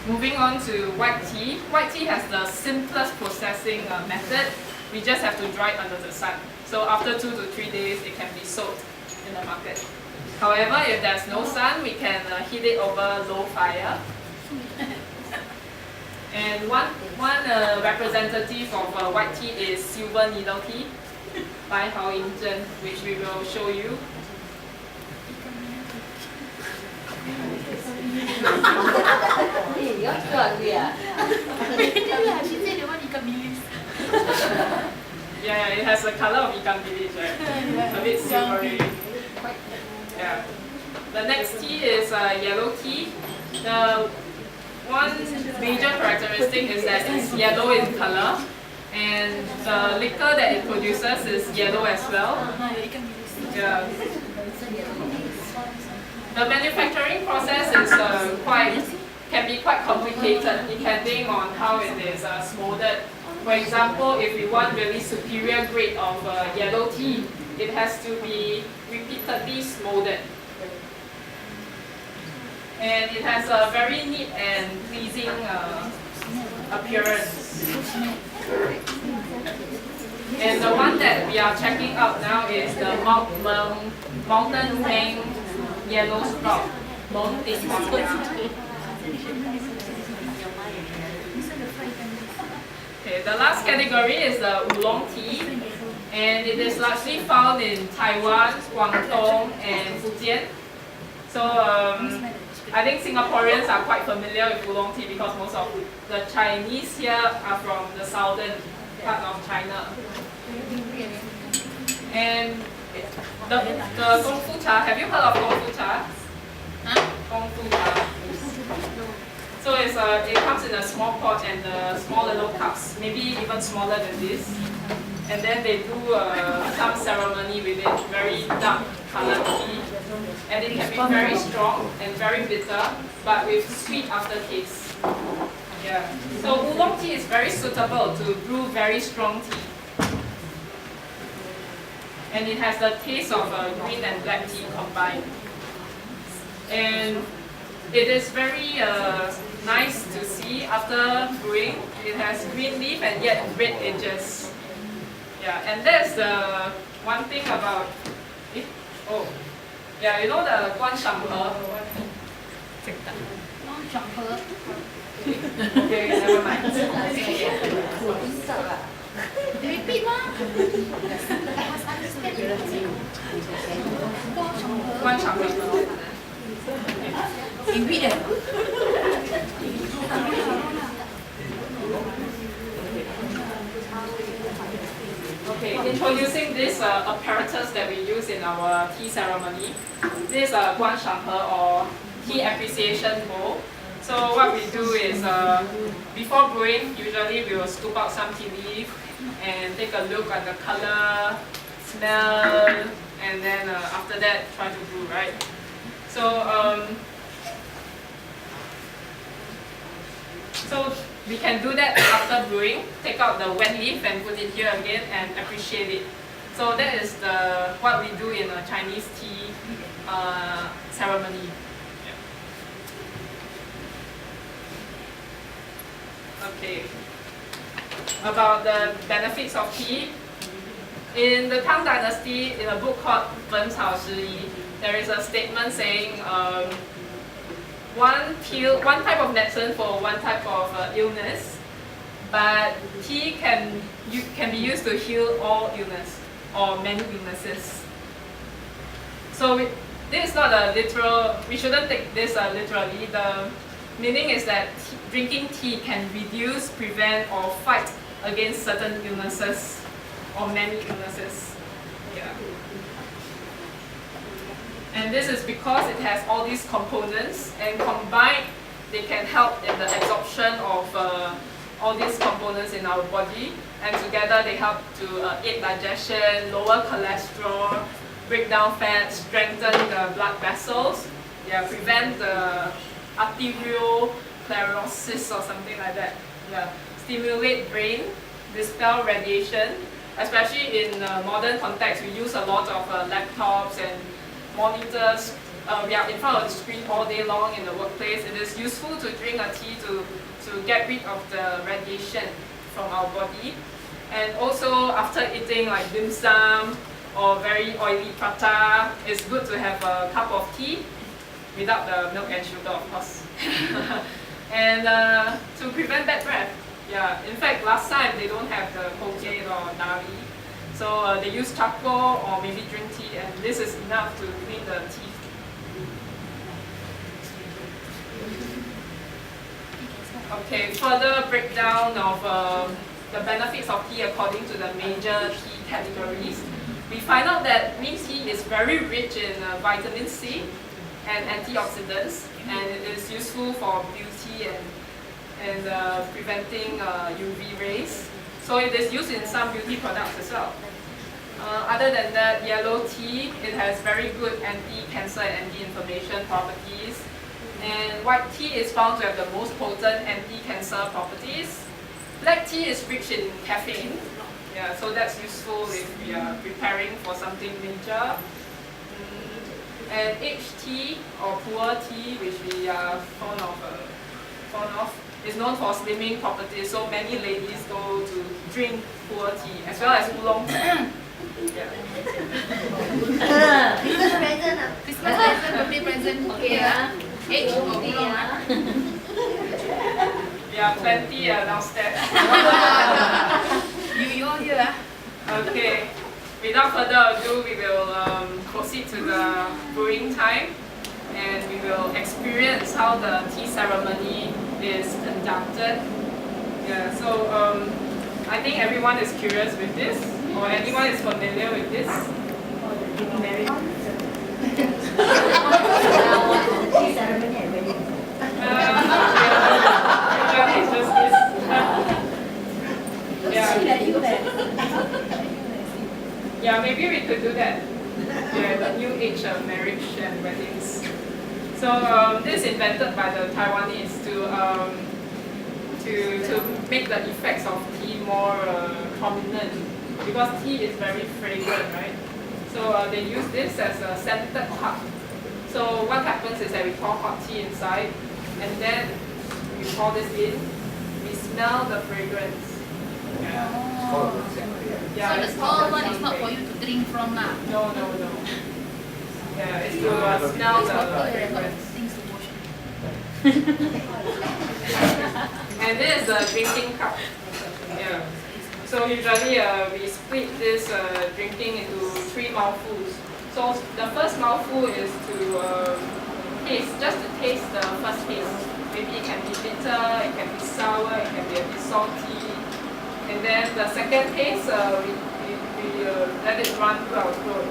Moving on to white tea. White tea has the simplest processing method. We just have to dry it under the sun. So after 2 to 3 days, it can be sold in the market. However, if there's no sun, we can heat it over low fire. And one representative of white tea is silver needle tea by Hao Yingzhen, which we will show you. Yeah, it has the color of ikan bilis, right? A bit silvery. Yeah. The next tea is yellow tea. The one major characteristic is that it's yellow in color, and the liquor that it produces is yellow as well. Yeah. The manufacturing process is can be quite complicated depending on how it is molded. For example, if we want really superior grade of yellow tea, it has to be repeatedly molded. And it has a very neat and pleasing appearance. And the one that we are checking out now is the Mountain Tang Yellow Sprout. Okay, the last category is the oolong tea, and it is largely found in Taiwan, Guangdong, and Fujian. So I think Singaporeans are quite familiar with oolong tea because most of the Chinese here are from the southern part of China. And the Gong Fu Cha, have you heard of Gong Fu Cha? Gong Fu Cha. So it comes in a small pot and small little cups, maybe even smaller than this. And then they do some ceremony with it, very dark colored tea. And it can be very strong and very bitter, but with sweet aftertaste. Yeah. So oolong tea is very suitable to brew very strong tea. And it has the taste of green and black tea combined. And it is very nice to see after brewing. It has green leaf and yet red edges. Yeah, and that's the one thing about it. Oh, yeah, you know the Guan Shang He? Okay, never mind. Repeat lah. Guan Shang He. Ingredient. Okay, introducing this apparatus that we use in our tea ceremony. This is a Guan Shang or tea appreciation bowl. So what we do is, before brewing, usually we will scoop out some tea leaf and take a look at the color, smell, and then after that try to brew, right? So we can do that after brewing, take out the wet leaf and put it here again and appreciate it. So that is what we do in a Chinese tea ceremony. Okay. About the benefits of tea. In the Tang Dynasty, in a book called Wen Cao Shi Yi, there is a statement saying one type of medicine for one type of illness, but tea can be used to heal all illness or many illnesses. So this is not a literal. We shouldn't take this literally. The meaning is that drinking tea can reduce, prevent, or fight against certain illnesses or many illnesses. Yeah. And this is because it has all these components, and combined they can help in the absorption of all these components in our body, and together they help to aid digestion, lower cholesterol, break down fat, strengthen the blood vessels, prevent the arteriosclerosis or something like that. Stimulate brain, dispel radiation, especially in modern context. We use a lot of laptops and monitors we are in front of the screen all day long in the workplace, it is useful to drink a tea to get rid of the radiation from our body. And also after eating like dim sum or very oily prata, it's good to have a cup of tea without the milk and sugar, of course. And to prevent bad breath. Yeah, in fact, last time they don't have the Colgate or Dari, so they use charcoal or maybe drink tea, and this is enough to clean the teeth. Okay, further breakdown of the benefits of tea according to the major tea categories. We find out that green tea is very rich in vitamin C and antioxidants, and it is useful for beauty and preventing UV rays. So it is used in some beauty products as well. Other than that, yellow tea, it has very good anti-cancer and anti-inflammation properties. And white tea is found to have the most potent anti-cancer properties. Black tea is rich in caffeine. Yeah, so that's useful if we are preparing for something major. And aged tea or pu'er tea, which we are fond of, is known for slimming properties. So many ladies go to drink pu'er tea as well as oolong tea. Yeah. Christmas present, birthday present, okay. Age or oolong. Yeah, plenty downstairs. You all here. Okay, without further ado, we will proceed to the brewing time, and we will experience how the tea ceremony is conducted. Yeah, so I think everyone is curious with this, or anyone is familiar with this. Usually it's just this. Yeah, maybe we could do that. Yeah, the new age of marriage and weddings. So this is invented by the Taiwanese to make the effects of tea more prominent, because tea is very fragrant, right? So they use this as a scented cup. So what happens is that we pour hot tea inside, and then we pour this in. We smell the fragrance. Yeah, So the small one is not for you to drink from lah. No. Yeah, it's to smell the fragrance. Things to wash. And this is the drinking cup. Yeah. So usually we split this drinking into 3 mouthfuls. So the first mouthful is to taste, just to taste the first taste. Maybe it can be bitter, it can be sour, it can be a bit salty. And then the second taste, we let it run through our throat.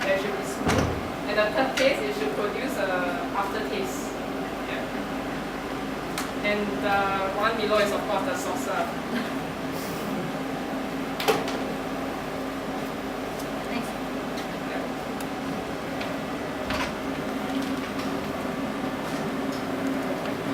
It should be smooth. And the third taste, it should produce an aftertaste. Yeah. And the one below is of course the saucer.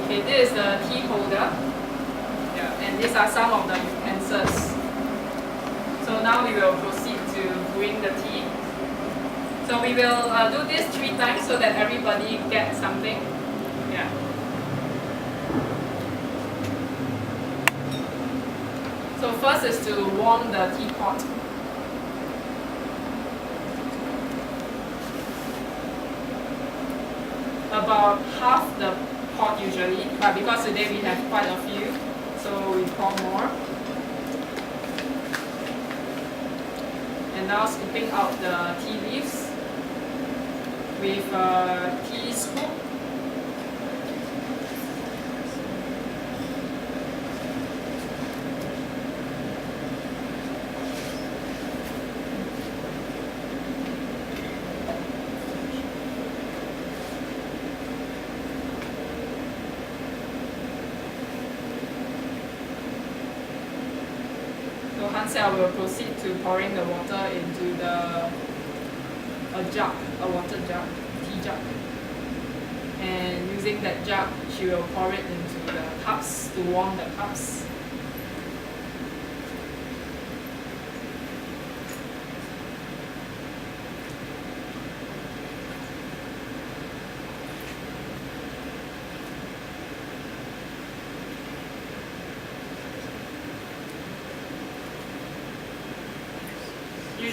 Okay, this is the tea holder. Yeah, and these are some of the utensils. So now we will proceed to brewing the tea. So we will do this 3 times so that everybody gets something. Yeah. So first is to warm the teapot. About half the pot usually, but because today we have quite a few, so we pour more. And now scooping out the tea leaves with a tea scoop. So Hansel will proceed to pouring the water into a jug, a water jug, tea jug. And using that jug, she will pour it into the cups to warm the cups.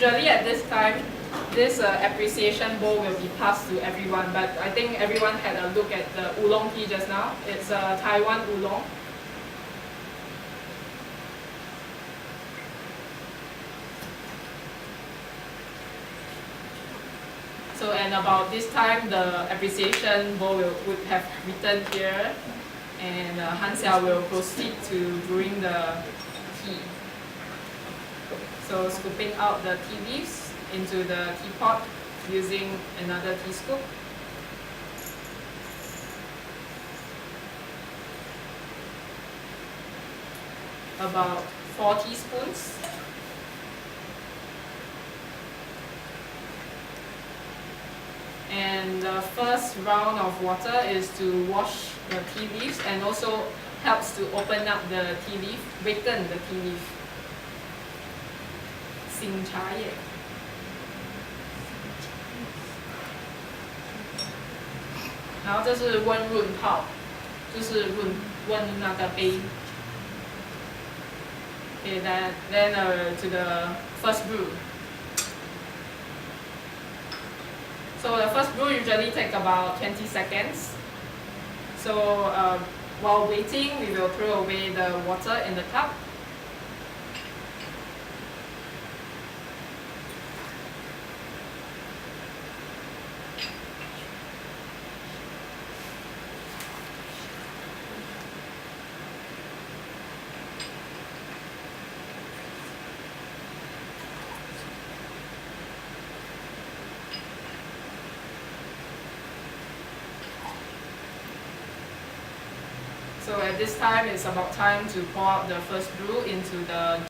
usually at this time, this appreciation bowl will be passed to everyone, but I think everyone had a look at the oolong tea just now. It's a Taiwan oolong. So, and about this time, the appreciation bowl would have written here, and Han Xiao will proceed to brewing the tea. So, scooping out the tea leaves into the teapot using another tea scoop. About 4 teaspoons. And the first round of water is to wash the tea leaves and also helps to open up the tea leaf, waken the tea leaf. 醒茶叶。然后这是温润泡，就是温那个杯。Okay, then to the first brew. So the first brew usually take about 20 seconds. So while waiting, we will throw away the water in the cup. So at this time, it's about time to pour out the first brew into the